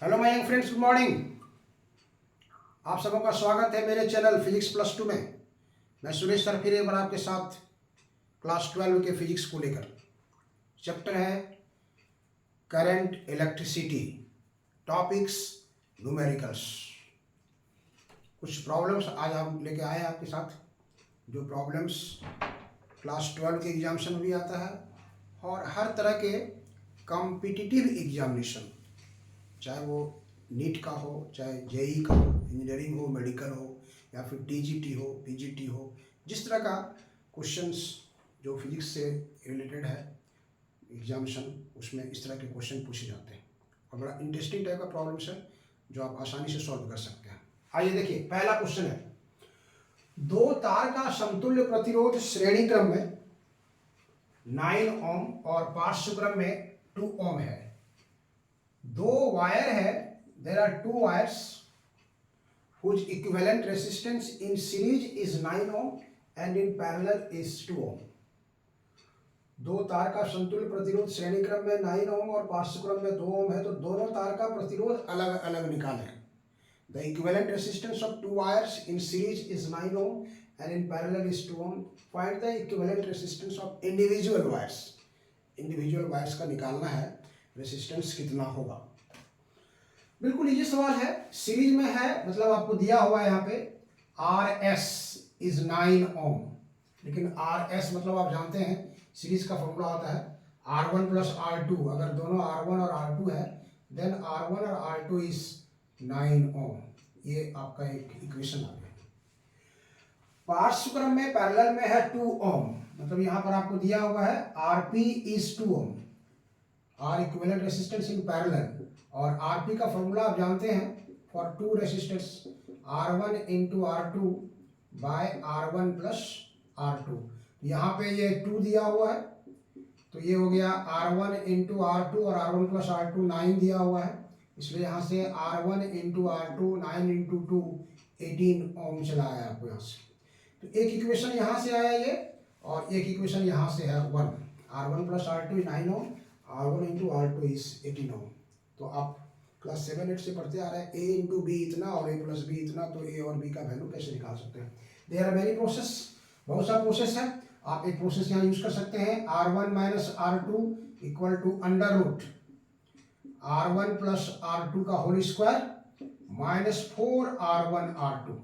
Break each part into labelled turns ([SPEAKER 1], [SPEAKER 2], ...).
[SPEAKER 1] Hello my young friends, good morning. आप सबों का स्वागत है मेरे चैनल फिजिक्स प्लस 2 में। मैं सुरेश सर फिर एक बार आपके साथ क्लास 12 के फिजिक्स को लेकर। चैप्टर है करंट इलेक्ट्रिसिटी, टॉपिक्स न्यूमेरिकल्स। कुछ प्रॉब्लम्स आज हम लेके आए हैं आपके साथ, जो प्रॉब्लम्स क्लास 12 के एग्जामिनेशन में भी आता है और हर तरह के कॉम्पिटिटिव एग्जामिनेशन, चाहे वो नीट का हो, चाहे जेई का हो, इंजीनियरिंग हो, मेडिकल हो, या फिर टीजीटी हो, पीजीटी हो, जिस तरह का क्वेश्चंस जो फिजिक्स से रिलेटेड है एग्जामिनेशन, उसमें इस तरह के क्वेश्चन पूछे जाते हैं और बड़ा इंटरेस्टिंग टाइप का प्रॉब्लम्स है जो आप आसानी से सॉल्व कर सकते हैं। आइए देखिए, पहला क्वेश्चन है, दो तार का समतुल्य प्रतिरोध श्रेणी क्रम में 9 ओम और पार्श्व क्रम में 2 ओम है। दो वायर है, there are two wires whose equivalent resistance in series is 9 ohm and in parallel is 2 ohm। दो तार का समतुल्य प्रतिरोध श्रेणी क्रम में 9 ओम और पार्श्व क्रम में 2 ओम है, तो दोनों तार का प्रतिरोध अलग अलग निकालें। The equivalent resistance of two wires in series is 9 ohm and in parallel is 2 ohm। Find the equivalent resistance of individual wires। Individual wires का निकालना है, रेसिस्टेंस कितना होगा। बिल्कुल इजी सवाल है, सीरीज में है, मतलब आपको दिया हुआ है यहाँ पे RS इज 9 ओम, लेकिन RS मतलब आप जानते हैं सीरीज का फॉर्मूला होता है R1 प्लस R2। अगर दोनों R1 और R2 है देन R1 और R2 इज 9 ओम। ये आपका एक इक्वेशन आ गया। पार्श्व क्रम में पैरेलल में है 2 ओम, मतलब यहाँ पर आपको दिया हुआ है RP is 2 ohm, R equivalent resistance in parallel, और RP का फॉर्मूला आप जानते हैं for two resistance R1 into R2 by R1 plus R2। यहाँ पे ये 2 दिया हुआ है, तो ये हो गया R1 इंटू R2 और R1 प्लस R2 9 दिया हुआ है, इसलिए यहाँ से R1 इंटू R2 9 इंटू 2 18 ओम चला आया आपको यहाँ से। तो एक इक्वेशन यहाँ से आया ये, और एक इक्वेशन यहाँ से है 1, R1 plus R2 is 9 ohm, R1 into R2 is 18 ohm. तो आप क्लास 7-8 से पढ़ते आ रहे हैं A इंटू बी इतना और A प्लस बी इतना, तो A और B का वैल्यू कैसे निकाल सकते हैं। देयर आर मेनी प्रोसेस, बहुत सारा प्रोसेस है। आप एक प्रोसेस यहाँ यूज कर सकते हैं, R1 minus R2 equal to under root R1 plus R2 का whole square minus 4R1 R2।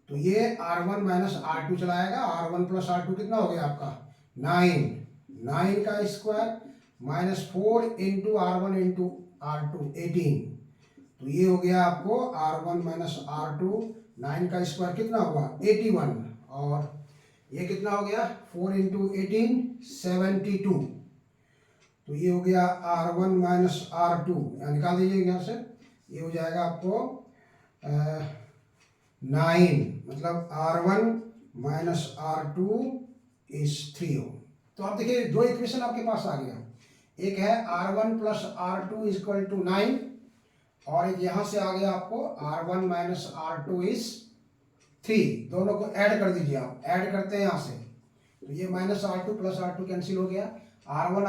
[SPEAKER 1] तो ये R1 माइनस R2 चलाएगा, R1 प्लस R2 कितना हो गया आपका 9 का square minus 4 into R1 into R2 18। तो ये हो गया आपको R1 माइनस R2, 9 का स्क्वायर कितना हुआ 81, और ये कितना हो गया 4 इंटू 18 72। तो ये हो गया R1 माइनस R2, निकाल दीजिए यहाँ से, ये हो जाएगा आपको 9, मतलब R1 minus R2 is 3 ohm. तो आप देखिए दो इक्वेशन आपके पास आ गया, एक है R1 plus R2 is equal to 9, और एक यहाँ से आ गया आपको R1 माइनस R2 इज 3। दोनों को ऐड कर दीजिए, आप ऐड करते हैं यहाँ से, तो ये minus R2 plus R2 cancel हो गया, R1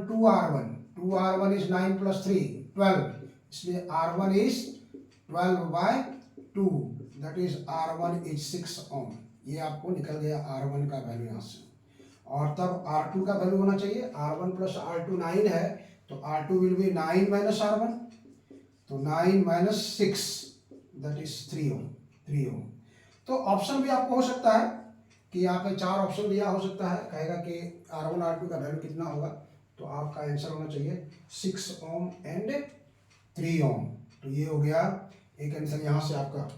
[SPEAKER 1] 2R1 इज 9 प्लस 3 12, इसलिए R1 is 12 by 2, that is R1 is 6 ohm. ये आपको निकल गया R1 का वैल्यू यहाँ से, और तब R2 का वैल्यू होना चाहिए, R1 प्लस R2 9 है, तो R2 will be 9 minus R1, तो 9 माइनस 6 दैट इज 3 ओम। तो ऑप्शन भी आपको हो सकता है कि यहाँ पे 4 ऑप्शन दिया हो सकता है, कहेगा कि R1 R2 का वैल्यू कितना होगा, तो आपका आंसर होना चाहिए 6 ओम एंड 3 ओम। तो ये हो गया एक आंसर यहाँ से आपका,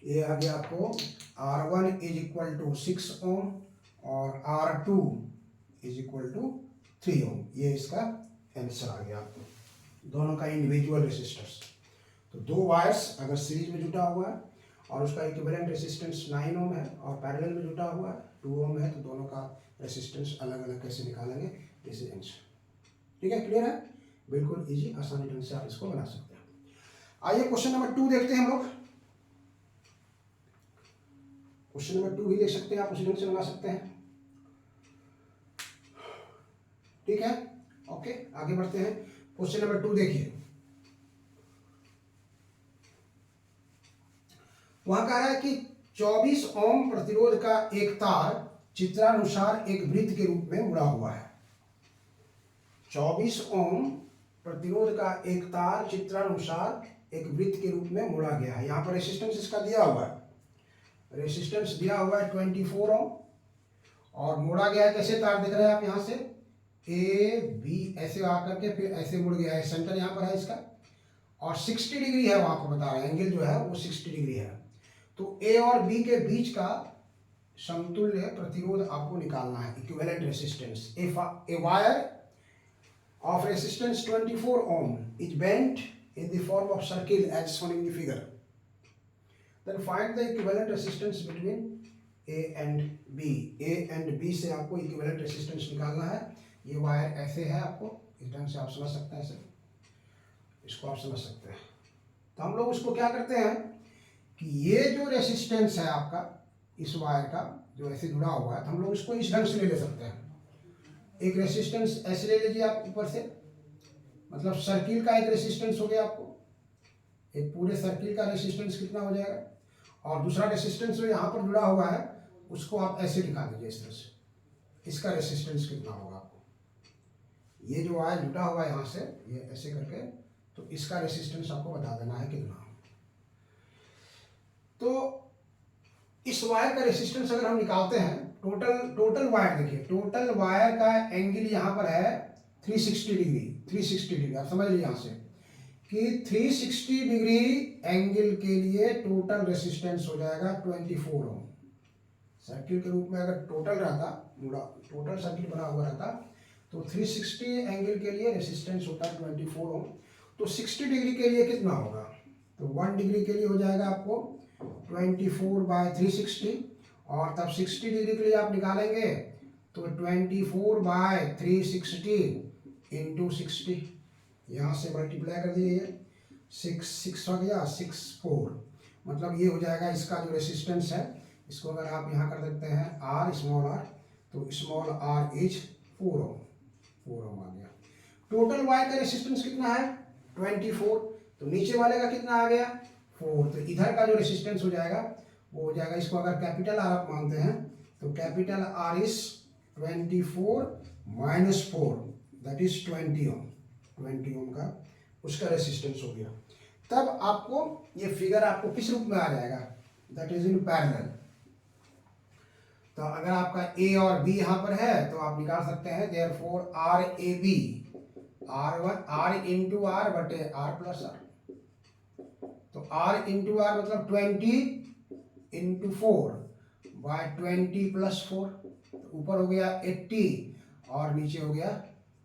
[SPEAKER 1] ये आ गया आपको R1 इज इक्वल टू 6 ओम और R2 इज इक्वल टू 3 ओम। ये इसका आंसर आ गया आपको, दोनों का इंडिविजुअल रेसिस्टेंस। तो दो वायर्स अगर सीरीज में जुटा हुआ है और उसका इक्विवेलेंट रेसिस्टेंस 9 ओम है और पैरेलल में जुटा हुआ है 2 ओम है, तो दोनों का रेसिस्टेंस अलग अलग कैसे निकालेंगे, दिस इज आंसर। ठीक है, क्लियर है, बिल्कुल इजी, आसानी ढंग से आप इसको बना सकते हैं। आइए क्वेश्चन नंबर 2 देखते हैं हम लोग। क्वेश्चन नंबर 2 भी देख सकते हैं आप, उसी ढंग से बना सकते हैं। ठीक है, ओके, आगे बढ़ते हैं। क्वेश्चन नंबर 2 देखिए, वहां कह रहा है कि 24 ओम प्रतिरोध का एक तार चित्रानुसार एक वृत्त के रूप में मुड़ा हुआ है। 24 ओम प्रतिरोध का एक तार चित्रानुसार एक वृत्त के रूप में मुड़ा गया है। यहाँ पर रेसिस्टेंस इसका दिया हुआ है, रेसिस्टेंस दिया हुआ है 24 ओम, और मोड़ा गया है कैसे, तार दिख रहे हैं आप यहाँ से ए बी ऐसे आकर के फिर ऐसे मुड़ गया है, सेंटर यहाँ पर है इसका, और 60 डिग्री है वहाँ पर बता रहे हैं, एंगल जो है वो 60 डिग्री है। तो ए और बी के बीच का समतुल्य प्रतिरोध आपको निकालना है, equivalent resistance. A wire of resistance 24 ohm is bent in the form of circle as shown in the figure. Then find the equivalent resistance between A and B. A and B से आपको equivalent resistance निकालना है। ये wire ऐसे है, आपको इस ढंग से आप समझ सकते हैं, इसको आप समझ सकते हैं। तो हम लोग उसको क्या करते हैं कि ये जो रेसिस्टेंस है आपका इस वायर का जो ऐसे जुड़ा हुआ है, तो हम लोग इसको इस ढंग से ले सकते हैं। एक रेसिस्टेंस ऐसे ले लीजिए आप ऊपर से, मतलब सर्किल का एक रेसिस्टेंस हो गया आपको, एक पूरे सर्किल का रेसिस्टेंस कितना हो जाएगा, और दूसरा रेसिस्टेंस जो यहाँ पर जुड़ा हुआ है उसको आप ऐसे दिखा दीजिए इस तरह से, इसका रेसिस्टेंस कितना होगा आपको, ये जो वायर जुटा हुआ है यहाँ से ये ऐसे करके, तो इसका रेसिस्टेंस आपको बता देना है कितना। तो इस वायर का रेसिस्टेंस अगर हम निकालते हैं, टोटल वायर देखिए, टोटल वायर का एंगल यहाँ पर है 360 डिग्री। 360 डिग्री आप समझ लीजिए यहाँ से कि 360 डिग्री एंगल के लिए टोटल रेसिस्टेंस हो जाएगा 24 ओम। सर्किल के रूप में अगर टोटल रहता, टोटल सर्किल बना हुआ रहता, तो 360 एंगल के लिए रेसिस्टेंस होता है 24 ओम। तो 60 डिग्री के लिए कितना होगा, तो 1 डिग्री के लिए हो जाएगा आपको 24/360, और तब 60 डिग्री के लिए आप निकालेंगे तो 24/360 इंटू 60, यहाँ से मल्टीप्लाई कर दीजिए, 6 हो गया 64, मतलब ये हो जाएगा इसका जो रेसिस्टेंस है। इसको अगर आप यहाँ कर देते हैं आर, स्मॉल आर, तो स्मॉल आर इज 4 ओम, 4 ओम आ गया। टोटल वायर का रेसिस्टेंस कितना है 24, तो नीचे वाले का कितना आ गया 4, तो इधर का जो रेसिस्टेंस हो जाएगा वो हो जाएगा, इसको अगर कैपिटल आर आप मानते हैं तो capital R is 24 minus 4 that is 20 ओम। 20 ओम का उसका रेसिस्टेंस हो गया। तब आपको ये फिगर आपको किस रूप में आ जाएगा, दैट इज इन पैरेलल। तो अगर आपका ए और बी यहाँ पर है तो आप निकाल सकते हैं therefore R A B, R into R बटे आर प्लस आर। तो आर इंटू आर मतलब 20 इंटू 4 बाय 20 प्लस 4, ऊपर हो गया 80 और नीचे हो गया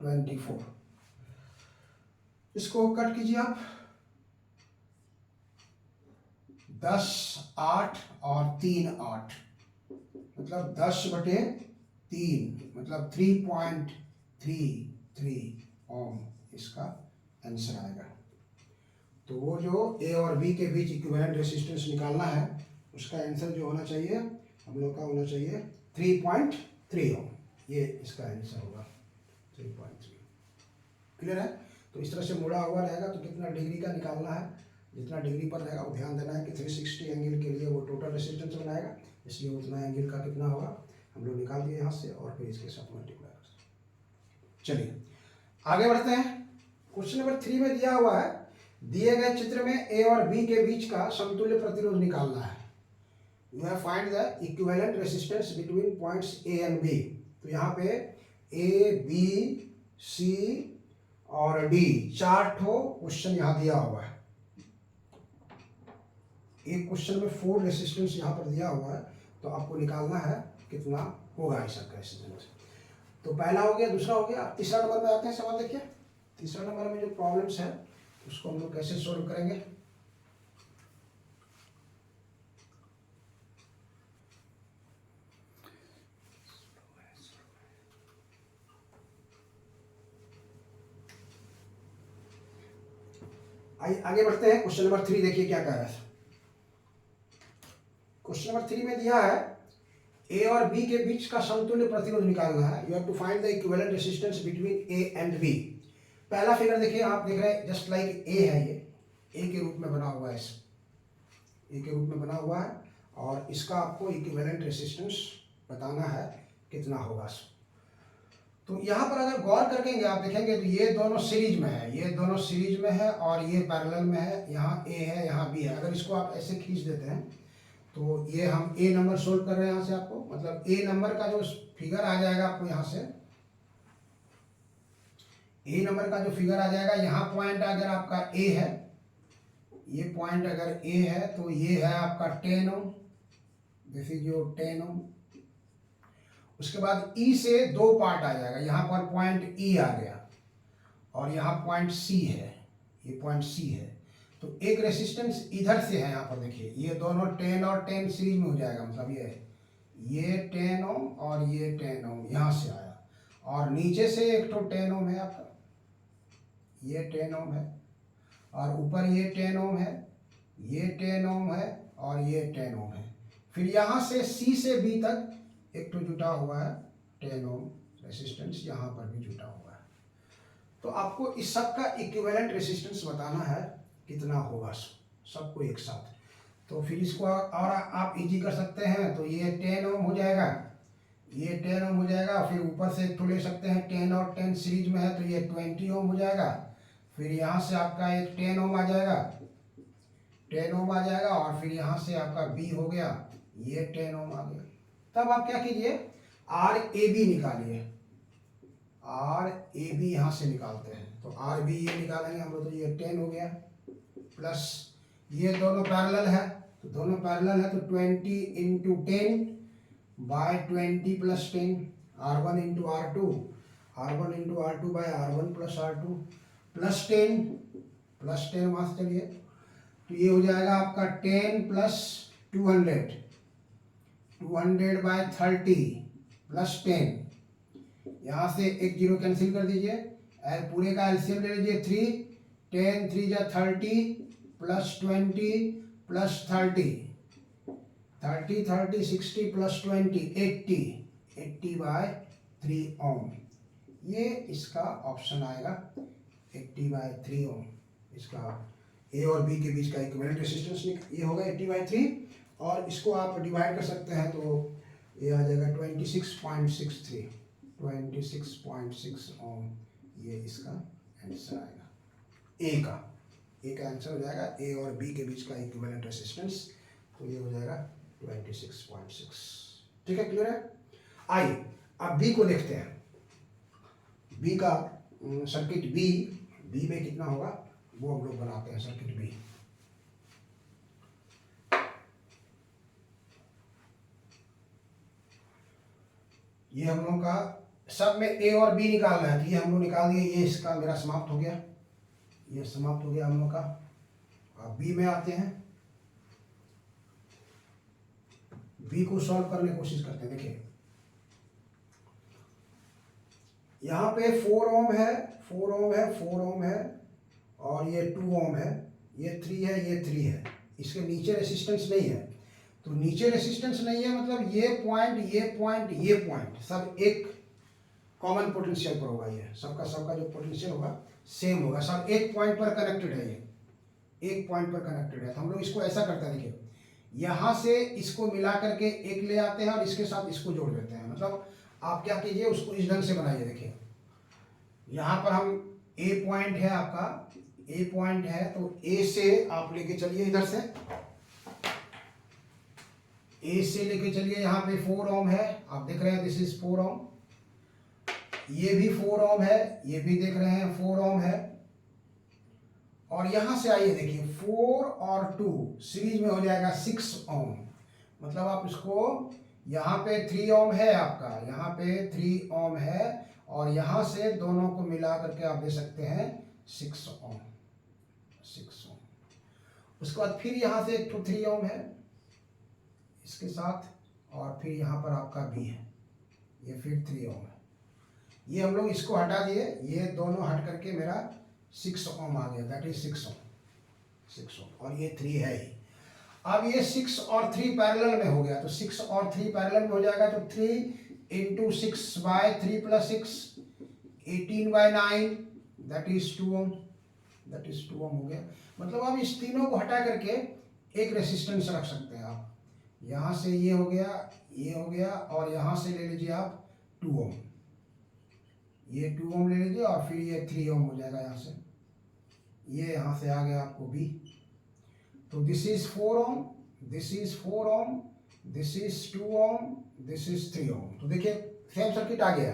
[SPEAKER 1] 24। इसको कट कीजिए आप, 10 8 और 3 8, मतलब 10/3 मतलब 3.33 ओम इसका आंसर आएगा। तो वो जो ए और बी के बीच इक्विवेलेंट रेसिस्टेंस निकालना है उसका आंसर जो होना चाहिए हम लोग का होना चाहिए 3.3 ओम, ये इसका आंसर होगा 3.3। क्लियर है। तो इस तरह से मुड़ा हुआ रहेगा तो कितना डिग्री का निकालना है, जितना डिग्री पर रहेगा वो ध्यान देना है कि 360 एंगल के लिए वो टोटल रेसिस्टेंस बनाएगा, इसलिए उतना एंगल का कितना होगा हम लोग निकाल दिए यहाँ से और फिर इसके साथ मल्टीप्लाई कर सकते। चलिए आगे बढ़ते हैं। क्वेश्चन नंबर 3 में दिया हुआ है, दिए गए चित्र में ए और बी के बीच का समतुल्य प्रतिरोध निकालना है। You have find the equivalent resistance between points A and B. तो यहाँ पे ए बी सी और डी 4 ठो क्वेश्चन यहाँ दिया हुआ है। एक क्वेश्चन में 4 रेसिस्टेंस यहाँ पर दिया हुआ है, तो आपको निकालना है कितना होगा ऐसा रेसिस्टेंस। तो पहला हो गया, दूसरा हो गया, तीसरा नंबर में आते हैं। सवाल देखिए, तीसरा नंबर में जो प्रॉब्लम्स है उसको हम लोग कैसे सॉल्व करेंगे। आगे बढ़ते हैं। क्वेश्चन नंबर 3 देखिए क्या कह रहा है। क्वेश्चन नंबर 3 में दिया है ए और बी के बीच का समतुल्य प्रतिरोध निकालना है। You have to find the equivalent resistance between A and B. पहला फिगर देखिए, आप देख रहे हैं जस्ट लाइक ए है, ये ए के रूप में बना हुआ है, ए के रूप में बना हुआ है, और इसका आपको इक्विवेलेंट रेसिस्टेंस बताना है कितना होगा। तो यहाँ पर अगर गौर करेंगे आप देखेंगे तो ये दोनों सीरीज में है, ये दोनों सीरीज में है और ये पैरेलल में है, यहाँ ए है यहाँ बी है। अगर इसको आप ऐसे खींच देते हैं तो ये हम ए नंबर सोल्व कर रहे हैं यहाँ से, आपको मतलब ए नंबर का जो फिगर आ जाएगा आपको यहाँ से, ए नंबर का जो फिगर आ जाएगा, यहाँ पॉइंट अगर आपका ए है, ये पॉइंट अगर ए है तो ये है आपका 10 ओम, दिस इज योर 10 ओम। उसके बाद ई से दो पार्ट आ जाएगा, यहाँ पर पॉइंट ई आ गया और यहाँ पॉइंट सी है, ये पॉइंट सी है। तो एक रेसिस्टेंस इधर से है, यहाँ पर देखिए ये दोनों 10 और 10 सीरीज में हो जाएगा, मतलब ये 10 ओम और ये 10 ओम यहाँ से आया, और नीचे से एक तो 10 ओम है आपका, ये 10 ओम है, और ऊपर ये 10 ओम है, ये 10 ओम है और ये 10 ओम है। फिर यहाँ से सी से बी तक एक तो जुटा हुआ है 10 ओम रेसिस्टेंस, यहाँ पर भी जुटा हुआ है। तो आपको इस सब का इक्विवेलेंट रेसिस्टेंस बताना है कितना होगा सबको एक साथ। तो फिर इसको और आप इजी कर सकते हैं, तो ये 10 ओम हो जाएगा, ये 10 ओम हो जाएगा, फिर ऊपर से एक तो ले सकते हैं 10 और 10 सीरीज में है तो ये 20 ओम हो जाएगा। फिर यहाँ से आपका एक 10 ओम आ जाएगा, 10 ओम आ जाएगा, और फिर यहाँ से आपका बी हो गया, ये 10 ओम आ गया। तब आप क्या कीजिए, आर ए बी निकालिए, आर ए बी यहाँ से निकालते हैं, तो आर बी ये निकालेंगे हम लोग, तो ये 10 हो गया, प्लस ये दोनों पैरेलल है, तो दोनों पैरेलल है तो 20 into 10 by 20 plus 10, R1 into R2, R1 into R2 by R1 plus R2 plus 10 वहाँ से चलिए, तो ये हो जाएगा आपका 10 प्लस 200 बाय 30 प्लस 10, यहाँ से एक जीरो कैंसिल कर दीजिए, पूरे का एलसीएम ले लीजिए 3, 10 3 जा 30 प्लस 20 प्लस 30 60 प्लस 20 80 बाय 3 ओम, ये इसका ऑप्शन आएगा 80 बाय 3 ओम। इसका ए और बी के बीच का इक्विवेलेंट रेसिस्टेंस ये होगा 80 बाय 3, और इसको आप डिवाइड कर सकते हैं तो ये आ जाएगा 26.6 ओम, ये इसका आंसर आएगा, ए का आंसर हो जाएगा ए और बी के बीच का इक्विवेलेंट रेसिस्टेंस, तो ये हो जाएगा 26.6। ठीक है, क्लियर है। आइए अब बी को देखते हैं, बी का सर्किट बी में कितना होगा वो हम लोग बनाते हैं। सर्किट बी, ये हम लोग का सब में ए और बी निकालना है, तो ये हम लोग निकाल दिए, ये इसका मेरा समाप्त हो गया, ये समाप्त हो गया हम लोग का। अब बी में आते हैं, बी को सॉल्व करने की कोशिश करते हैं। देखिए यहाँ पे 4 ओम है, 4 ओम है, 4 ओम है, और ये 2 ओम है, ये 3 है, ये 3 है, इसके नीचे रेसिस्टेंस नहीं है। तो नीचे रेसिस्टेंस नहीं है मतलब ये पॉइंट सब एक कॉमन पोटेंशियल पर होगा, ये सबका जो पोटेंशियल होगा सेम होगा, सब एक पॉइंट पर कनेक्टेड है, ये एक पॉइंट पर कनेक्टेड है। तो हम लोग इसको ऐसा करते हैं, देखिए यहाँ से इसको मिला करके एक ले आते हैं और इसके साथ इसको जोड़ देते हैं। मतलब आप क्या कीजिए, उसको इस ढंग से बनाइए। देखिए यहाँ पर हम ए पॉइंट है, आपका ए पॉइंट है, तो ए से आप लेके चलिए, इधर से ए से लेके चलिए, यहाँ पे 4 ओम है, आप देख रहे हैं दिस इज 4 ओम, ये भी 4 ओम है, ये भी देख रहे हैं 4 ओम है, और यहाँ से आइए देखिए 4 और 2 सीरीज में हो जाएगा 6 ओम। मतलब आप इसको यहाँ पे 3 ओम है आपका, यहाँ पे 3 ओम है, और यहाँ से दोनों को मिला करके आप दे सकते हैं 6 ओम। उसके बाद फिर यहाँ से एक 3 ओम है इसके साथ, और फिर यहाँ पर आपका बी है, ये फिर 3 ओम है। ये हम लोग इसको हटा दिए, ये दोनों हट करके मेरा 6 ओम आ गया, दैट इज 6 ओम, और ये 3 है ही। अब ये 6 और 3 पैरेलल में हो गया, तो 6 और 3 पैरेलल में हो जाएगा, तो 3 into 6 by 3 plus 6 18 by 9 that is 2 ohm, that is 2 ohm हो गया। मतलब आप इस तीनों को हटा करके एक रेसिस्टेंस रख सकते हैं आप। यहाँ से ये हो गया, ये हो गया, और यहाँ से ले लीजिए आप 2 ओम, ये 2 ओम ले लीजिए, और फिर ये 3 ओम हो जाएगा यहाँ से, ये यहाँ से आ गया आपको बी। तो this is 4 ohm, this is 4 ohm, this is 2 ohm, this is 3 ohm. तो देखिए सेम सर्किट आ गया,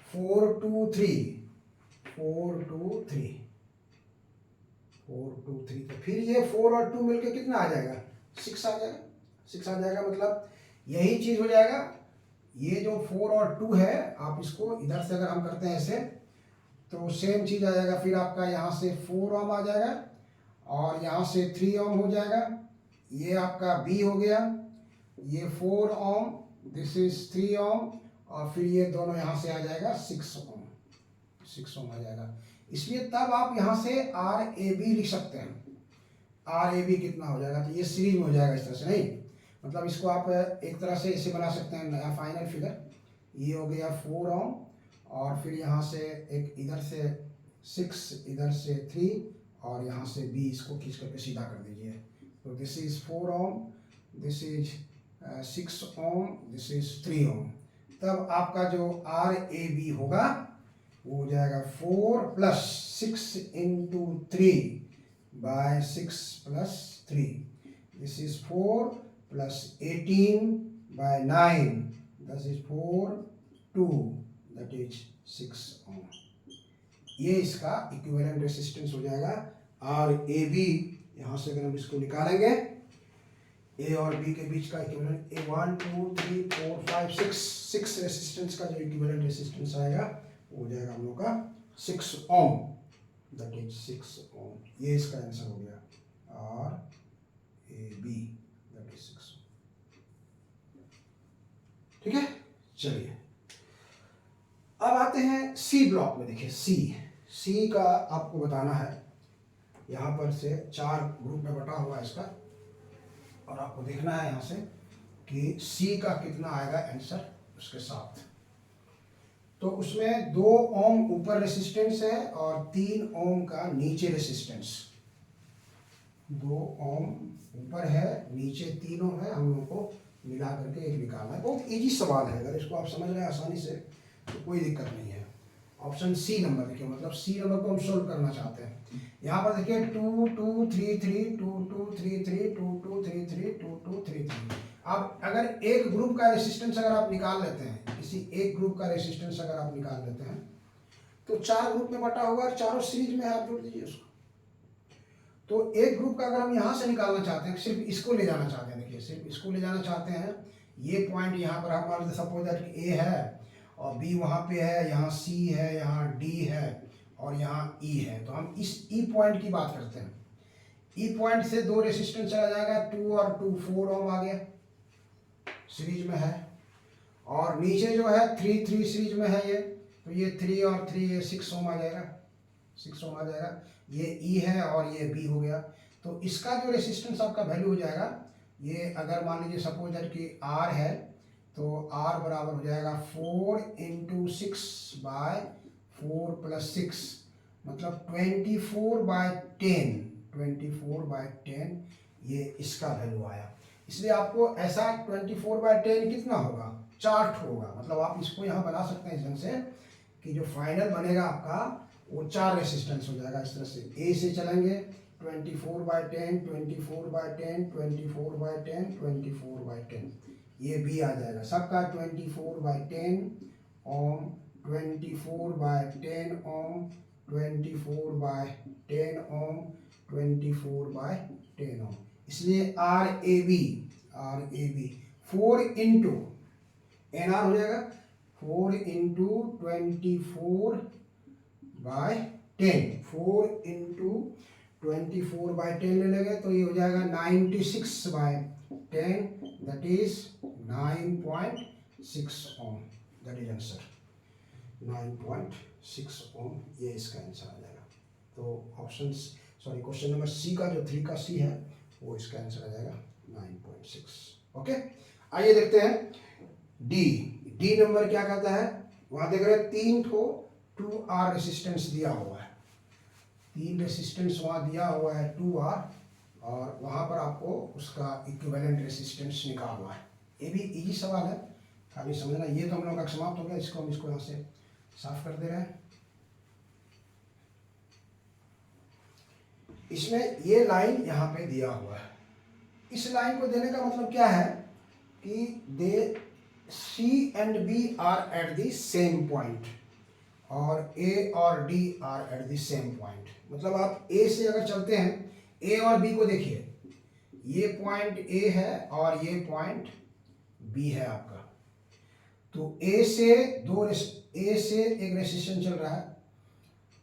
[SPEAKER 1] 4 2 3, 4 2 3, 4 2 3। तो फिर ये 4 और 2 मिलके कितना आ जाएगा, 6 आ जाएगा, 6 आ जाएगा। मतलब यही चीज हो जाएगा। ये जो 4 और 2 है, आप इसको इधर से अगर हम करते हैं ऐसे, तो सेम चीज आ जाएगा। फिर आपका यहाँ से 4 ओम आ जाएगा, और यहाँ से 3 ओम हो जाएगा। ये आपका बी हो गया, ये 4 ओम, दिस इज 3 ओम, और फिर ये दोनों यहाँ से आ जाएगा 6 ओम, 6 ओम आ जाएगा। इसलिए तब आप यहाँ से आर ए बी लिख सकते हैं। आर ए बी कितना हो जाएगा, तो ये सीरीज में हो जाएगा इस तरह से, नहीं मतलब इसको आप एक तरह से ऐसे बना सकते हैं, नया फाइनल फिगर। ये हो गया 4 ओम, और फिर यहाँ से एक इधर से 6, इधर से 3, और यहाँ से बी, इसको खींच करके सीधा कर दीजिए। तो this is 4 ohm, this is 6 ohm, this is 3 ohm. तब आपका जो आर ए बी होगा वो हो जाएगा 4 + 6 × 3 by 6 + 3। This is 4 + 18 by 9, this is 4 2, that is 6 ohm. ये इसका इक्विवेलेंट रेसिस्टेंस हो जाएगा आर ए बी। यहाँ से अगर हम इसको निकालेंगे, ए और बी के बीच का इक्विवेलेंट, 1 2 3 4 5 6 रेसिस्टेंस का जो इक्विवेलेंट रेसिस्टेंस आएगा वो हो जाएगा हम लोग का 6 ओम, दैट इज 6 ओम। ये इसका आंसर हो गया R A B, that is 6 ohm. ठीक है, चलिए अब आते हैं सी ब्लॉक में। देखिए सी का आपको बताना है। यहाँ पर से 4 ग्रुप में बटा हुआ है इसका, और आपको देखना है यहाँ से कि सी का कितना आएगा आंसर उसके साथ। तो उसमें 2 ओम ऊपर रेसिस्टेंस है और 3 ओम का नीचे रेसिस्टेंस। 2 ओम ऊपर है, नीचे 3 ओम है। हम लोग को मिला करके एक निकालना है। बहुत इजी सवाल है, अगर इसको आप समझ रहे हैं आसानी से तो कोई दिक्कत नहीं है। ऑप्शन सी नंबर देखिए, मतलब सी नंबर को हम सोल्व करना चाहते हैं। यहाँ पर देखिए 2 2 3 3, 2 2 3 3, 2 2 3 3, 2 2 3 3। अब अगर एक ग्रुप का रेसिस्टेंस अगर आप निकाल लेते हैं, किसी एक ग्रुप का रेसिस्टेंस अगर आप निकाल लेते हैं, तो 4 ग्रुप में बटा हुआ है, चारों सीरीज में आप जोड़ दीजिए उसको। तो एक ग्रुप का अगर हम यहाँ से निकालना चाहते हैं, सिर्फ इसको ले जाना चाहते हैं, देखिए सिर्फ इसको ले जाना चाहते हैं। ये पॉइंट यहाँ पर आप मान लीजिए सपोज दैट ए है और बी वहाँ पे है, यहाँ सी है, यहाँ डी है और यहाँ ई है। तो हम इस ई पॉइंट की बात करते हैं। ई पॉइंट से 2 रेसिस्टेंस चला जाएगा, 2 और 2 4 ओम आ गया, सीरीज में है। और नीचे जो है 3 3 सीरीज में है ये, तो ये 3 और 3 ये 6 ओम आ जाएगा, 6 ओम आ जाएगा। ये ई है और ये बी हो गया। तो इसका जो रेसिस्टेंस आपका वैल्यू हो जाएगा, ये अगर मान लीजिए सपोज दैट कि आर है, तो आर बराबर हो जाएगा 4 × 6 / 4 + 6, मतलब 24/10, 24/10 ये इसका वैल्यू आया। इसलिए आपको ऐसा 24/10 कितना होगा, 4 होगा। मतलब आप इसको यहाँ बना सकते हैं इस ढंग से कि जो फाइनल बनेगा आपका वो 4 रेसिस्टेंस हो जाएगा। इस तरह से ए से चलेंगे 24/10, 24/10, 24/10, 24/10, ये भी आ जाएगा सबका 24/10 ओम, 24/10 ओम, 24/10 ओम, 24/10 ओम। इसलिए R A B 4 into N R हो जाएगा, 4 × 24/10, 4 × 24/10 ले लेंगे तो ये हो जाएगा 96/10, that is 9.6 ohm, that is answer 9.6 ohm. ये इसका आंसर आ जाएगा। तो क्वेश्चन नंबर सी का जो 3 का सी है वो इसका आंसर आ जाएगा 9.6। ओके, आइए देखते हैं डी नंबर क्या कहता है। वहां देख रहे हैं 3 2R रेसिस्टेंस दिया हुआ है। 3 रेसिस्टेंस वहाँ दिया हुआ है 2R, और वहाँ पर आपको उसका इक्विवेलेंट रेसिस्टेंस निकालना है। ये भी इजी सवाल है, खाली समझना। ये तो हम लोग का समाप्त हो गया, इसको हम इसको यहाँ से साफ कर दे रहे हैं। इसमें ये लाइन यहाँ पे दिया हुआ है। इस लाइन को देने का मतलब क्या है कि they C and B are at the same point और A और D are at the same point. मतलब आप A से अगर चलते हैं, A और B को देखिए, ये पॉइंट A है और ये पॉइंट B है आपका। तो A से एक रेसिस्टेंस चल रहा है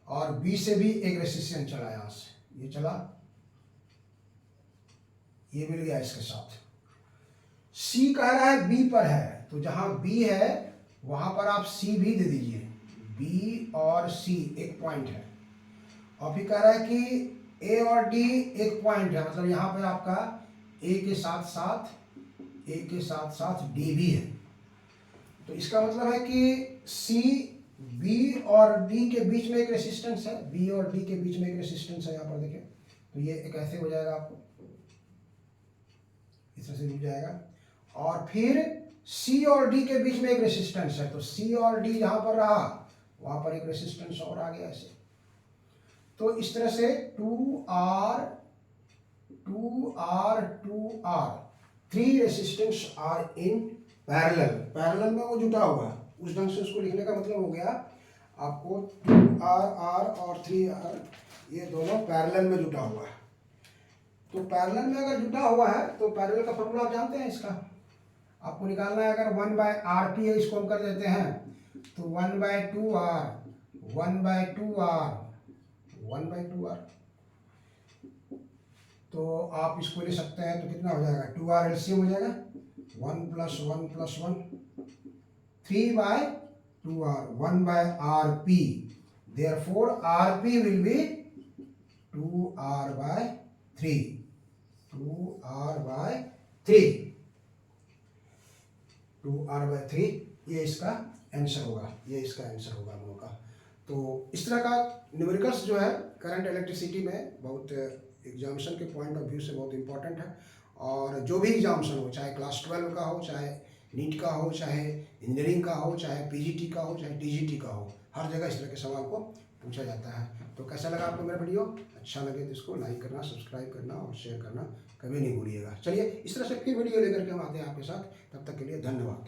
[SPEAKER 1] और B से भी एक रेसिस्टेंस चला, यहाँ से ये चला, ये मिल गया इसके साथ। C कह रहा है B पर है, तो जहां B है वहां पर आप C भी दे दीजिए। B और C एक पॉइंट है, और फिर कह रहा है कि A और D एक पॉइंट है, मतलब यहाँ पे आपका A के साथ साथ D भी है। तो इसका मतलब है कि C, B और D के बीच में एक रेसिस्टेंस है, B और D के बीच में एक रेसिस्टेंस है, यहाँ पर देखें। तो ये एक ऐसे हो जाएगा, आपको इस तरह से रुक जाएगा। और फिर C और D के बीच में एक रेसिस्टेंस है, तो C और D जहां पर रहा वहां पर एक रेसिस्टेंस और आ गया ऐसे। तो इस तरह से 2R 3 resistance are in parallel में वो जुटा हुआ है। उस ढंग से उसको लिखने का मतलब हो गया आपको 2R और 3R ये दोनों पैरेलल में जुटा हुआ है। तो पैरेलल में अगर जुटा हुआ है तो पैरेलल का फॉर्मूला आप जानते हैं, इसका आपको निकालना है। अगर 1/RP है, इसको हम कर देते हैं, तो 1/2R तो आप इसको ले सकते हैं। तो कितना हो जाएगा, 2R एलसीएम हो जाएगा, 1 + 1 + 1 3/2R 1/RP। Therefore RP will be 2R/3 2R/3 ये इसका आंसर होगा, हम लोग का। तो इस तरह का न्यूमेरिकल्स जो है करंट इलेक्ट्रिसिटी में बहुत एग्जामिनेशन के पॉइंट ऑफ व्यू से बहुत इंपॉर्टेंट है। और जो भी एग्जामिनेशन हो, चाहे क्लास 12 का हो, चाहे नीट का हो, चाहे इंजीनियरिंग का हो, चाहे पीजीटी का हो, चाहे टीजीटी का हो, हर जगह इस तरह के सवाल को पूछा जाता है। तो कैसा लगा आपको मेरा वीडियो? अच्छा लगे तो इसको लाइक करना, सब्सक्राइब करना और शेयर करना कभी नहीं भूलिएगा। चलिए, इस तरह से फिर वीडियो लेकर के हम आते हैं आपके साथ। तब तक के लिए धन्यवाद।